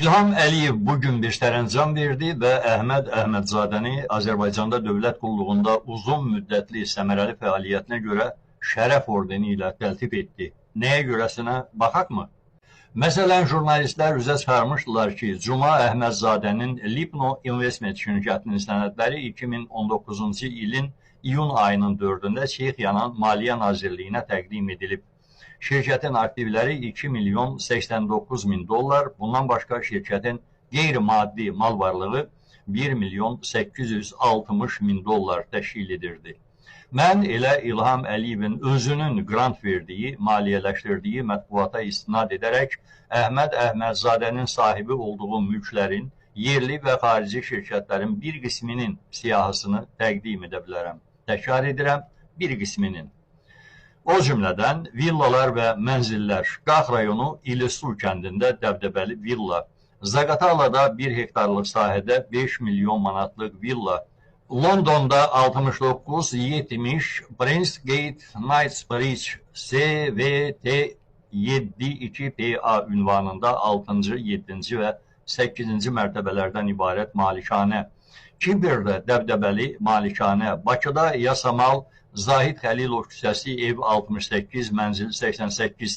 İlham Əliyev bugün bir sərəncam verdi və Əhməd Əhmədzadəni Azərbaycanda dövlət qulluğunda uzun müddətli səmərəli fəaliyyətinə görə şərəf ordeni ilə təltif etdi. Nəyə görəsinə baxaq mı? Məsələn, jurnalistlər üzə çıxarmışdılar ki, Cuma Əhmədzadənin Lipno Investment şirkətinin sənədləri 2019-cu ilin iyun ayının 4-də Çexiyanın Maliyyə Nazirliyinə təqdim edilib. Şirkətin aktivləri 2 milyon 89 min dollar, bundan başqa şirkətin qeyri-maddi mal varlığı 1 milyon 860 min dollar təşkil edirdi. Mən elə İlham Əliyevin özünün qrant verdiyi, maliyyələşdirdiyi mətbuata istinad edərək Əhməd Əhmədzadənin sahibi olduğu mülklərin, yerli və xarici şirkətlərin bir qisminin siyahısını təqdim edə bilərəm. Təkrar edirəm, bir qisminin. O cümlədən villalar və mənzillər. Qax rayonu İlisu kəndində dəbdəbəli villa. Zaqatalada 1 hektarlıq sahədə 5 milyon manatlıq villa. Londonda 69-70 Prince Gate Knightsbridge CVT 72PA ünvanında 6-cı, 7-ci və 8-ci mərtəbələrdən ibarət malikanə. Kiberdə dəbdəbəli malikanə. Bakıda Yasamal Zahid Xəlilov küçəsi ev 68, mənzil 88.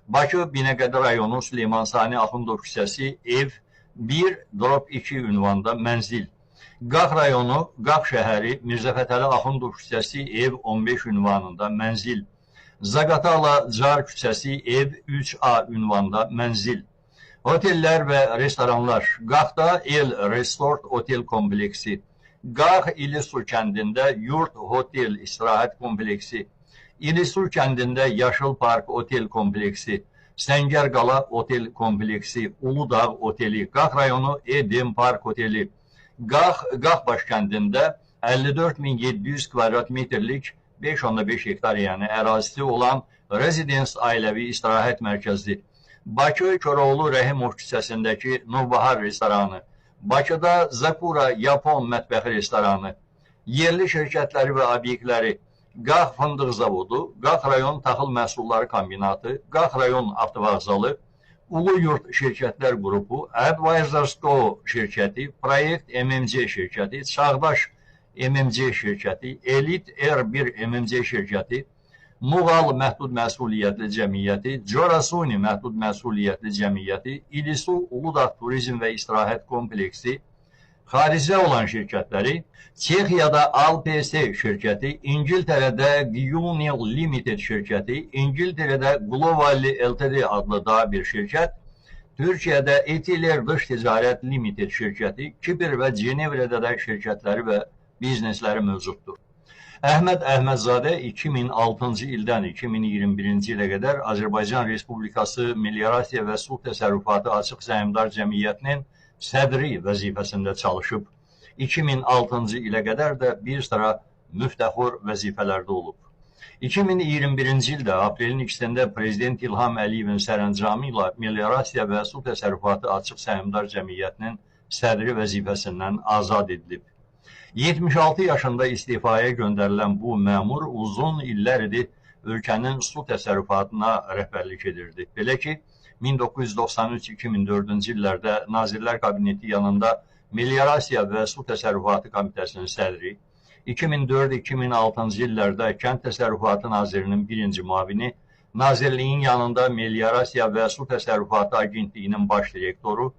Bakı Binəqədi rayonu Süleyman Sani Axundov küçəsi ev 1/2 ünvanda mənzil. Qax rayonu Qax şəhəri Mirzəfətəli Axundov küçəsi ev 15 ünvanında mənzil. Zaqatala Car küçəsi ev 3A ünvanda mənzil. Otellər və restoranlar. Qaxda El Resort Otel kompleksi. Qax İlisu kəndində Yurt Hotel istirahət kompleksi, İlisu kəndində Yaşıl Park Otel kompleksi, Səngərqala Otel kompleksi, Uludağ Oteli, Qax rayonu Eden Park Oteli, Qax baş kəndində 54.700 kvadrat metrlik 5,5 hektar yəni ərazisi olan Residence ailəvi istirahət mərkəzi, Bakı Koroğlu Rəhimov küçəsindəki Nurbahar restoranı, Bakıda Zakura Yapon mətbəxi restoranı, yerli şirkətləri və obyektləri, Qax Fındıq Zavodu, Qax rayon taxıl məhsulları kombinatı, Qax rayon avtovağzalı, Ulu Yurt şirkətlər qrupu, Advisors.co şirkəti, Proyekt MMC şirkəti, Çağdaş MMC şirkəti, Elit R1 MMC şirkəti, Muğal məhdud məsuliyyətli cəmiyyəti, Corasuni məhdud məsuliyyətli cəmiyyəti, İlisu Uludağ Turizm və İstirahət kompleksi, xaricdə olan şirkətləri, Çexiyada ALPS şirkəti, İngiltərədə Guniel Limited şirkəti, İngiltərədə Globally Ltd adlı daha bir şirkət, Türkiyədə Etiler Dış Ticarət Limited şirkəti, Kipr və Cenevrədə də şirkətləri və biznesləri mövcuddur. Əhməd Əhmədzadə 2006-cı ildən 2021-ci ilə qədər Azərbaycan Respublikası Meliorasiya və Su Təsərrüfatı Açıq Səhmdar Cəmiyyətinin sədri vəzifəsində çalışıb. 2006-cı ilə qədər də bir sıra müftəxur vəzifələrdə olub. 2021-ci ildə aprelin 2-də Prezident İlham Əliyevin sərəncamı ilə Meliorasiya və Su Təsərrüfatı Açıq Səhmdar Cəmiyyətinin sədri vəzifəsindən azad edilib. 76 yaşında istifaya göndərilən bu məmur uzun illərdir ölkənin su təsərrüfatına rəhbərlik edirdi. Belə ki, 1993-2004-cü illərdə Nazirlər Kabineti yanında Meliorasiya və Su Təsərrüfatı Komitəsinin sədri, 2004-2006-cı illərdə Kənd Təsərrüfatı Nazirinin birinci müavini, Nazirliyin yanında Meliorasiya və Su Təsərrüfatı Agentliyinin baş direktoru,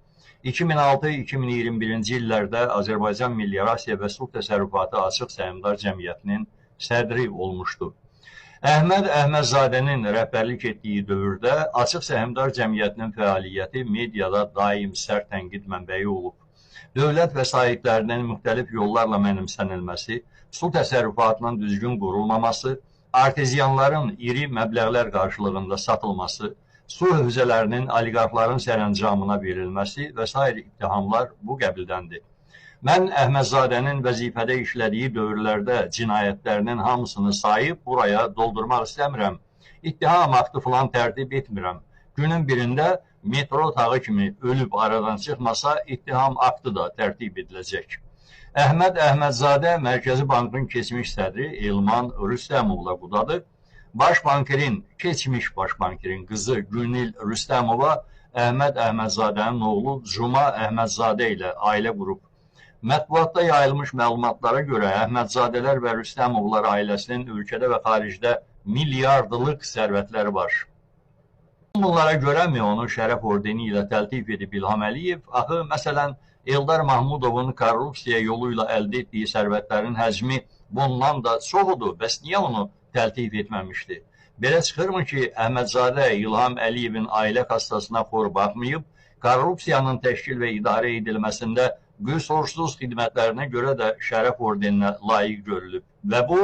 2006-2021-ci illərdə Azərbaycan Meliorasiya və Su Təsərrüfatı Açıq Səhmdar Cəmiyyətinin sədri olmuşdu. Əhməd Əhmədzadənin rəhbərlik etdiyi dövrdə Açıq Səhmdar Cəmiyyətinin fəaliyyəti mediada daim sərt tənqid mənbəyi olub. Dövlət vəsaitlərinin müxtəlif yollarla mənimsənilməsi, su təsərrüfatının düzgün qurulmaması, arteziyanların iri məbləğlər qarşılığında satılması, su hövzələrinin oliqarxların sərəncamına verilməsi və s. ittihamlar bu qəbildəndir. Mən Əhmədzadənin vəzifədə işlədiyi dövrlərdə cinayətlərinin hamısını sayıb buraya doldurmaq istəmirəm. İttiham aktı falan tərtib etmirəm. Günün birində metro tağı kimi ölüb aradan çıxmasa ittiham aktı da tərtib ediləcək. Əhməd Əhmədzadə Mərkəzi Bankın keçmiş sədri Elman Rüstəmovla qudadır. Başbankerin, keçmiş başbankerin qızı Günil Rüstəmova Əhməd Əhmədzadənin oğlu Cuma Əhmədzadə ilə ailə qurub. Mətbuatda yayılmış məlumatlara görə Əhmədzadələr və Rüstəmovlar ailəsinin ölkədə və xaricdə milyardlıq sərvətləri var. Bunlara görəmi onu şərəf ordeni ilə təltif edib İlham Əliyev? Axı, məsələn, Eldar Mahmudovun korrupsiya yolu ilə əldə etdiyi sərvətlərin həcmi bundan da çoxudur. Bəs niyə onu təltif etməmişdi? Belə çıxırmı ki, Əhmədzadə İlham Əliyevin ailə kassasına xor baxmayıb, korrupsiyanın təşkil və idarə edilməsində qüsursuz xidmətlərinə görə də şərəf ordeninə layiq görülüb. Və bu,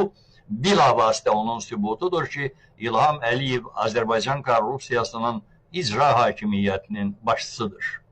bilavasitə onun sübutudur ki, İlham Əliyev Azərbaycan korrupsiyasının icra hakimiyyətinin başçısıdır.